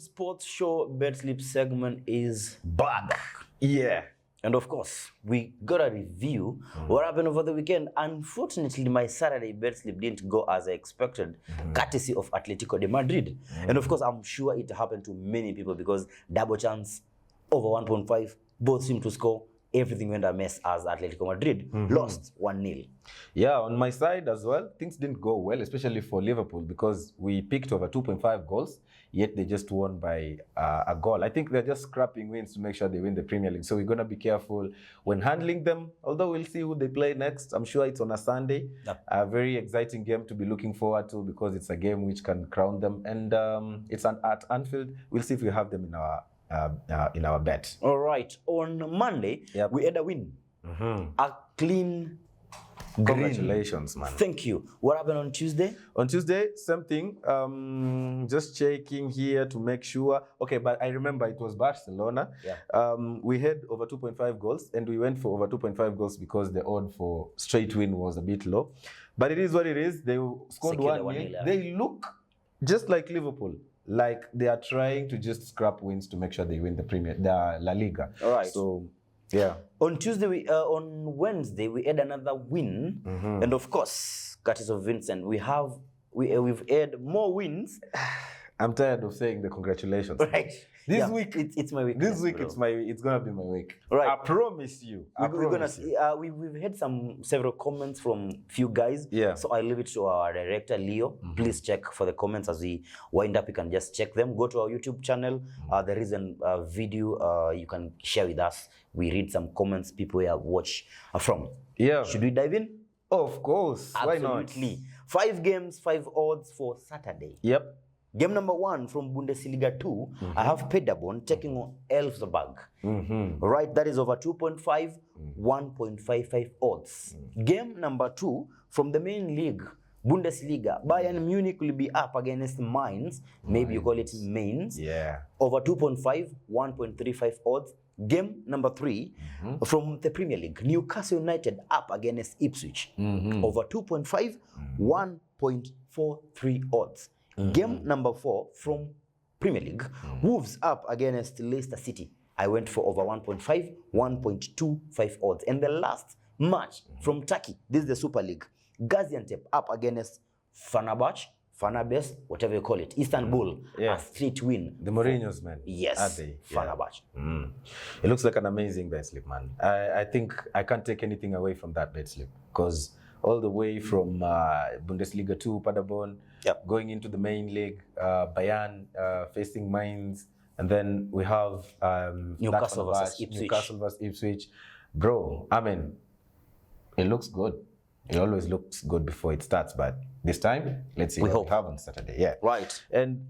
Sports Show Bet Slip segment is back. Yeah. And of course, we got a review what happened over the weekend. Unfortunately, my Saturday bet slip didn't go as I expected, courtesy of Atletico de Madrid. And of course, I'm sure it happened to many people because double chance, over 1.5, both seem to score. Everything went a mess as Atletico Madrid lost 1-0. Yeah, on my side as well, things didn't go well, especially for Liverpool, because we picked over 2.5 goals, yet they just won by a goal. I think they're just scrapping wins to make sure they win the Premier League. So we're going to be careful when handling them, although we'll see who they play next. I'm sure it's on a Sunday. Yep. A very exciting game to be looking forward to because it's a game which can crown them. And it's at Anfield. We'll see if we have them in our bet. All right. On Monday, we had a win. A clean. Congratulations, man. Thank you. What happened on Tuesday? On Tuesday, same thing. Just checking here to make sure. Okay, but I remember it was Barcelona. Yeah. We had over 2.5 goals, and we went for over 2.5 goals because the odd for straight win was a bit low. But it is what it is. They scored 1-0. Yeah. They look just like Liverpool. Like they are trying to just scrap wins to make sure they win the La Liga. All right. So, yeah. On Tuesday, on Wednesday, we had another win, and of course, courtesy of Vincent, we've had more wins. I'm tired of saying the congratulations. Right. This week, it's my week. This week, it's gonna be my week. Right. I promise you. We've had several comments from few guys. Yeah. So I leave it to our director Leo. Please check for the comments as we wind up. You can just check them. Go to our YouTube channel. There is a video you can share with us. We read some comments people have watched from. Yeah. Should we dive in? Oh, of course. Absolutely. Why not? 5 games, 5 odds for Saturday. Yep. Game number 1 from Bundesliga 2, I have Paderborn taking on Elfsberg. Right, that is over 2.5, 1.55 odds. Game number 2 from the main league, Bundesliga, Bayern Munich will be up against Mainz. Maybe you call it Mainz. Yeah. Over 2.5, 1.35 odds. Game number 3 from the Premier League, Newcastle United up against Ipswich. Over 2.5, 1.43 odds. Game number 4 from Premier League, Wolves up against Leicester City. I went for over 1.5, 1.25 odds. And the last match from Turkey, this is the Super League, Gaziantep up against Fenerbahce, whatever you call it, Istanbul, a straight win. The Mourinho's, man. Yes, Are they? Fenerbahce. It looks like an amazing bet slip, man. I think I can't take anything away from that bet slip because all the way from Bundesliga 2, Paderborn, going into the main league, Bayern facing Mainz, and then we have Newcastle versus Ipswich. Bro, I mean, it looks good. It always looks good before it starts, but this time, let's see what we have on Saturday. Yeah. Right. And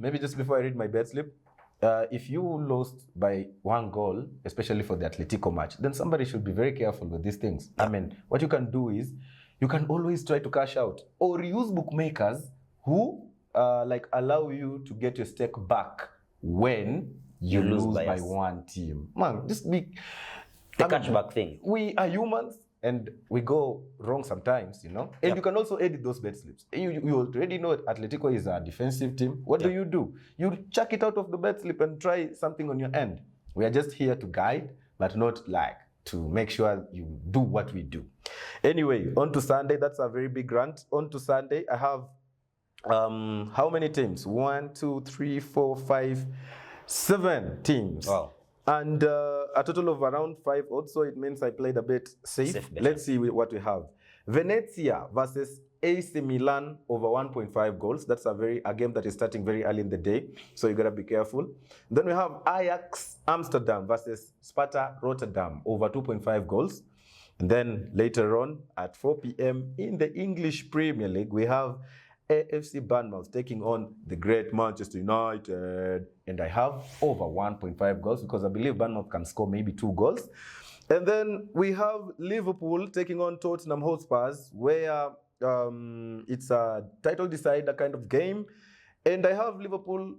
maybe just before I read my bet slip, if you lost by 1 goal, especially for the Atletico match, then somebody should be very careful with these things. I mean, what you can do is, you can always try to cash out or use bookmakers who allow you to get your stake back when you lose by 1 team. Man, just be the cashback thing. We are humans and we go wrong sometimes, you know. And you can also edit those bet slips. You already know Atletico is a defensive team. What do? You chuck it out of the bet slip and try something on your end. We are just here to guide, but not to make sure you do what we do. Anyway, on to Sunday. That's a very big rant. On to Sunday, I have how many teams? 1, 2, 3, 4, 5, 7 teams. Wow. And a total of around 5 odds. So it means I played a bit safe. Let's see what we have. Venezia versus AC Milan over 1.5 goals. That's a game that is starting very early in the day, so you gotta be careful. Then we have Ajax Amsterdam versus Sparta Rotterdam over 2.5 goals. And then later on at 4 p.m. in the English Premier League, we have AFC Bournemouth taking on the great Manchester United. And I have over 1.5 goals because I believe Bournemouth can score maybe 2 goals. And then we have Liverpool taking on Tottenham Hotspurs, where it's a title decider kind of game. And I have Liverpool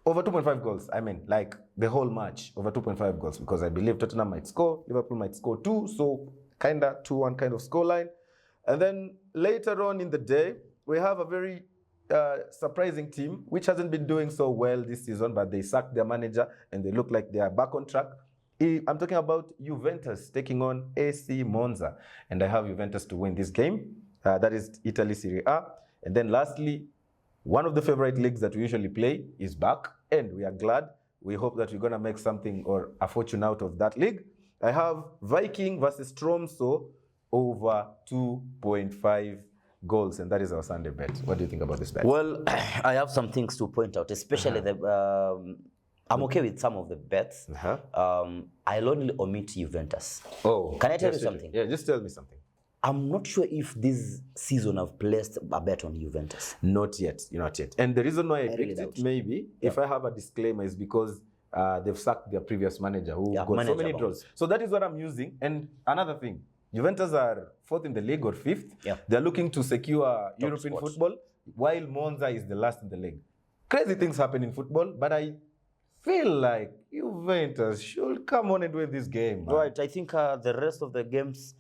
over 2.5 goals. I mean, like the whole match, over 2.5 goals, because I believe Tottenham might score, Liverpool might score 2, so kind of 2-1 kind of scoreline. And then later on in the day, we have a very surprising team, which hasn't been doing so well this season, but they sacked their manager and they look like they are back on track. I'm talking about Juventus taking on AC Monza, and I have Juventus to win this game. That is Italy Serie A. And then lastly, one of the favorite leagues that we usually play is back, and we are glad. We hope that we're going to make something or a fortune out of that league. I have Viking versus Tromsø over 2.5 goals, and that is our Sunday bet. What do you think about this bet? Well, I have some things to point out, especially I'm okay with some of the bets. I'll only omit Juventus. Oh, can I tell you something? Yeah, just tell me something. I'm not sure if this season I've placed a bet on Juventus. Not yet, not yet. And the reason why I picked it, maybe, if I have a disclaimer, is because they've sacked their previous manager who got so many draws. So that is what I'm using. And another thing, Juventus are 4th in the league or 5th. They're looking to secure European football, while Monza is the last in the league. Crazy things happen in football, but I feel like Juventus should come on and win this game. Right, I think the rest of the games,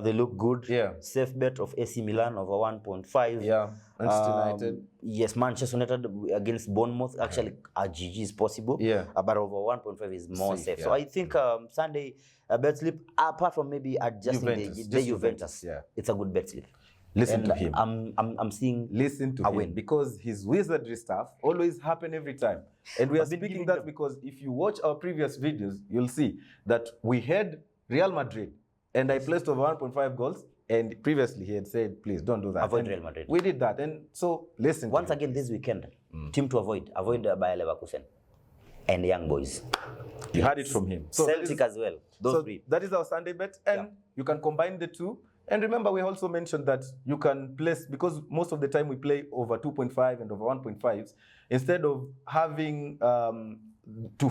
they look good. Safe bet of AC Milan over 1.5. Manchester United. Yes, Manchester United against Bournemouth. Actually, a GG is possible. But over 1.5 is more safe. So I think Sunday bet slip, apart from maybe adjusting the Juventus, it's a good bet slip. Listen to him. I'm seeing listen to him because his wizardry stuff always happen every time. And we are speaking that because if you watch our previous videos, you'll see that we had Real Madrid and I placed over 1.5 goals. And previously he had said, please don't do that. Avoid Real Madrid. We did that. And so listen. Once again this weekend, team to avoid Bayer Leverkusen and Young Boys. You heard it from him. So Celtic as well. Those three. That is our Sunday bet. And you can combine the two. And remember, we also mentioned that you can place, because most of the time we play over 2.5 and over 1.5s, instead of having to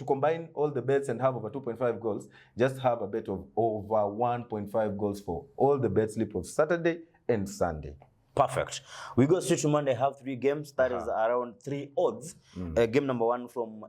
combine all the bets and have over 2.5 goals, just have a bet of over 1.5 goals for all the bet slip of Saturday and Sunday. Perfect. We go straight to Monday, have 3 games. That is around 3 odds. Game number 1 from,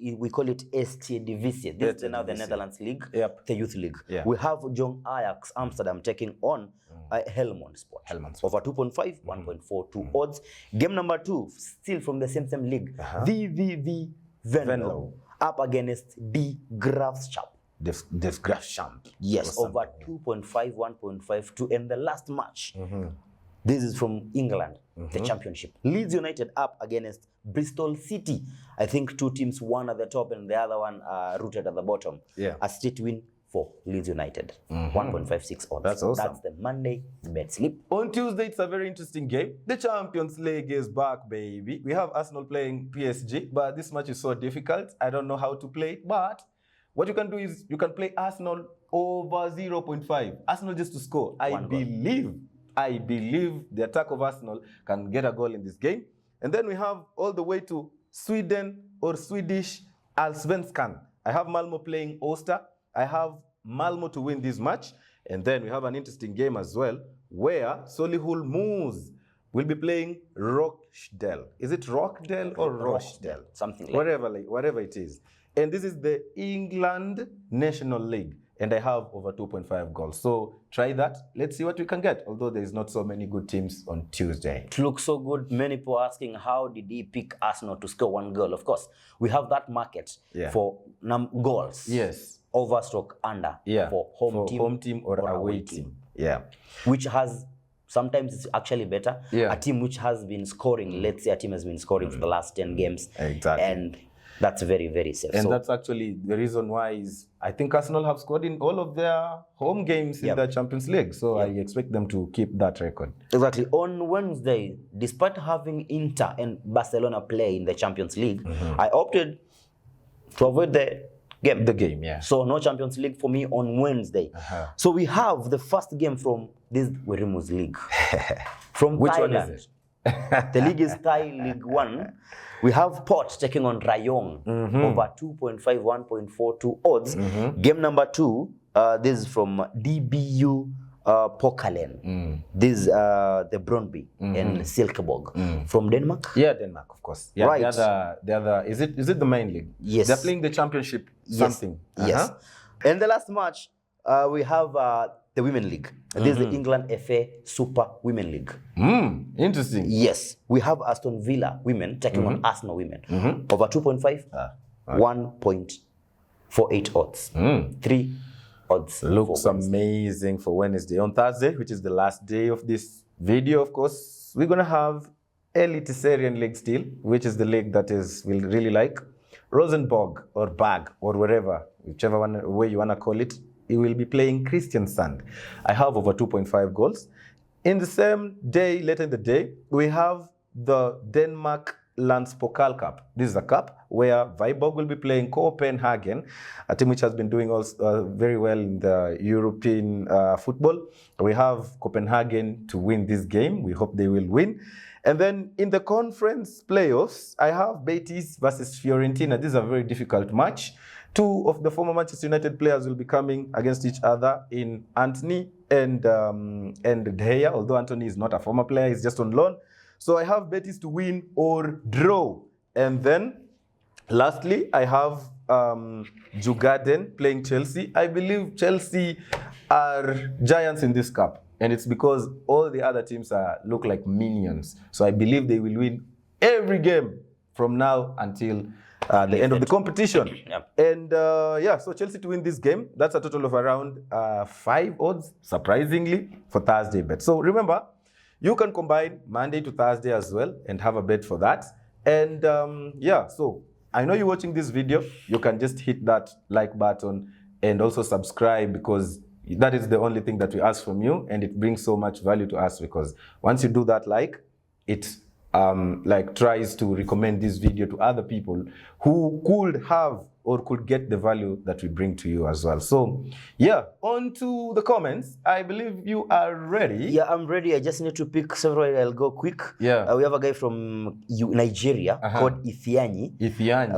we call it ST Divisie. This is now the Netherlands League, the Youth League. We have Jong Ajax Amsterdam taking on Helmond Sport. Over 2.5, 1.42 odds. Game number 2, still from the same league. VVV Venlo up against De Graafschap. De Graafschap. Yes, over 2.5, 1.5 to end the last match. This is from England, the championship. Leeds United up against Bristol City. I think 2 teams, one at the top and the other one rooted at the bottom. A straight win for Leeds United. 1.56 odds. That's awesome. That's the Monday bet slip. On Tuesday, it's a very interesting game. The Champions League is back, baby. We have Arsenal playing PSG, but this match is so difficult. I don't know how to play it, but what you can do is you can play Arsenal over 0.5. Arsenal just to score. I believe the attack of Arsenal can get a goal in this game. And then we have all the way to Sweden or Swedish Allsvenskan. I have Malmo playing Oster. I have Malmo to win this match. And then we have an interesting game as well, where Solihull Moose will be playing Rochdale. Is it Rochdale or Rochdale? Something like whatever it is. And this is the England National League. And I have over 2.5 goals. So try that. Let's see what we can get. Although there's not so many good teams on Tuesday. It looks so good. Many people are asking, how did he pick Arsenal to score 1 goal? Of course, we have that market for goals. Yes. Over stroke under for home team or away team. Which has, sometimes it's actually better. A team which has been scoring, let's say a team has been scoring for the last 10 games. Exactly. And that's very, very safe. And that's actually the reason why is I think Arsenal have scored in all of their home games in the Champions League. So I expect them to keep that record. Exactly. On Wednesday, despite having Inter and Barcelona play in the Champions League, I opted to avoid the game. So no Champions League for me on Wednesday. So we have the first game from this Werimus League. From Which Thailand. one is it? The league is Thai League 1. We have Port taking on Rayong over 2.5, 1.42 odds. Game number 2, this is from DBU Pokalen. This is the Brøndby and Silkeborg from Denmark. Yeah, Denmark, of course. Yeah, right. The other is it the main league? Yes. They're playing the championship something. Yes. And the last match, we have the Women League. This is the England FA Super Women League. Interesting. Yes, we have Aston Villa women taking on Arsenal women. Over 2.5, 1.48 odds. 3 odds. Looks amazing for Wednesday. On Thursday, which is the last day of this video, of course, we're going to have Eliteserien League still, which is the league that we'll really like. Rosenborg or Bag or wherever, whichever way you want to call it, he will be playing Kristiansand. I have over 2.5 goals. In the same day, later in the day, we have the Denmark Landspokal Cup. This is a cup where Viborg will be playing Copenhagen, a team which has been doing also, very well in the European football. We have Copenhagen to win this game. We hope they will win. And then in the conference playoffs, I have Betis versus Fiorentina. This is a very difficult match. 2 of the former Manchester United players will be coming against each other in Antony and De Gea, although Antony is not a former player, he's just on loan. So I have Betis to win or draw. And then lastly, I have Djurgården playing Chelsea. I believe Chelsea are giants in this cup. And it's because all the other teams look like minions. So I believe they will win every game from now until the end of the competition. And so Chelsea to win this game, that's a total of around 5 odds, surprisingly, for Thursday bet. So remember, you can combine Monday to Thursday as well and have a bet for that. And so I know you're watching this video, you can just hit that like button and also subscribe, because that is the only thing that we ask from you, and it brings so much value to us, because once you do that, it tries to recommend this video to other people who could have or could get the value that we bring to you as well. So on to the comments. I believe you are ready. Yeah, I'm ready. I just need to pick several. I'll go quick. We have a guy from Nigeria called Ithiani.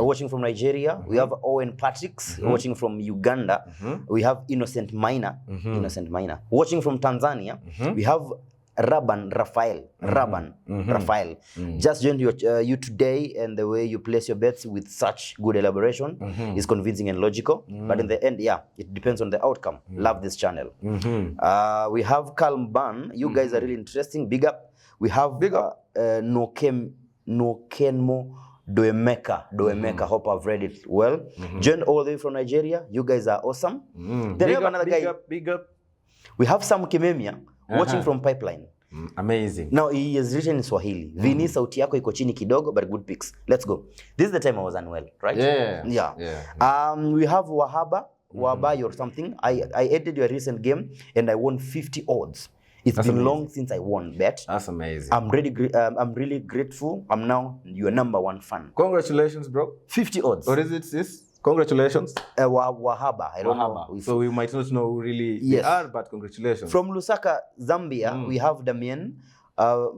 Watching from Nigeria. We have Owen Patricks watching from Uganda. We have Innocent Minor. Watching from Tanzania. We have Rafael. Just joined you today, and the way you place your bets with such good elaboration is convincing and logical. But in the end, it depends on the outcome. Love this channel. We have Calm Ban. You guys are really interesting. Big up. We have Nokenmo Doemeka. Hope I've read it well. Joined all the way from Nigeria. You guys are awesome. Then we have another guy. Big up. We have Sam Kimemia. Watching from Pipeline. Amazing. Now he has written in Swahili. Vini sauti yako iko chini kidogo, but good picks. Let's go. This is the time I was unwell, right? Yeah. We have Wabai or something. I edited your recent game and I won 50 odds. That's been amazing. Long since I won bet. That's amazing. I'm really grateful. I'm now your #1 fan. Congratulations, bro. 50 odds. Or is it sis? Congratulations. Wahaba. I don't know. So we might not know who really they are, but congratulations. From Lusaka, Zambia, we have Damien.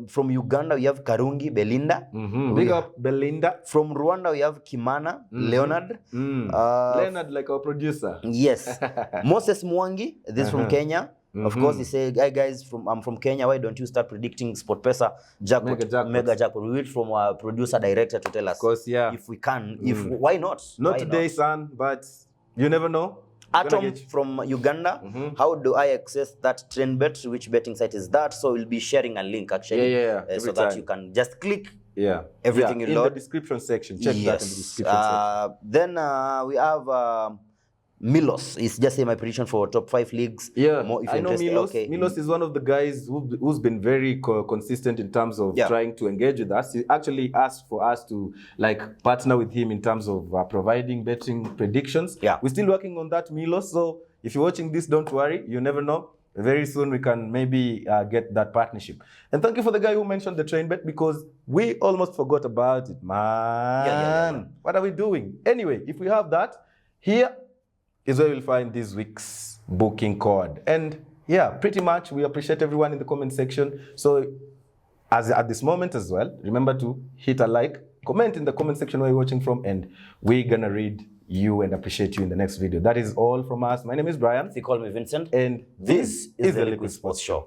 From Uganda, we have Karungi, Belinda. Big up Belinda. From Rwanda, we have Kimana, Leonard. Leonard, like our producer. Yes. Moses Mwangi, this is from Kenya. Of course, he said, "Hey guys, I'm from Kenya. Why don't you start predicting Sportpesa jackpot, mega jackpot?" We wait from our producer director to tell us. Of course, if we can. Why not? Not today, son. But you never know. Atom from Uganda. How do I access that TrendBet? Which betting site is that? So we'll be sharing a link actually. So that you can just click. Everything you load in the description section. Check that in the description section. Then we have. Milos is just my prediction for top 5 leagues. I know Milos. Milos is one of the guys who's been very consistent in terms of trying to engage with us. He actually asked for us to partner with him in terms of providing betting predictions. We're still working on that, Milos. So if you're watching this, don't worry. You never know. Very soon we can maybe get that partnership. And thank you for the guy who mentioned the TrendBet, because we almost forgot about it, man. What are we doing? Anyway, if we have that, here is where you'll find this week's booking code. And pretty much we appreciate everyone in the comment section. So as at this moment as well, remember to hit a like, comment in the comment section where you're watching from, and we're gonna read you and appreciate you in the next video. That is all from us. My name is Brian. They call me Vincent. And this is the Liquid Sports Show.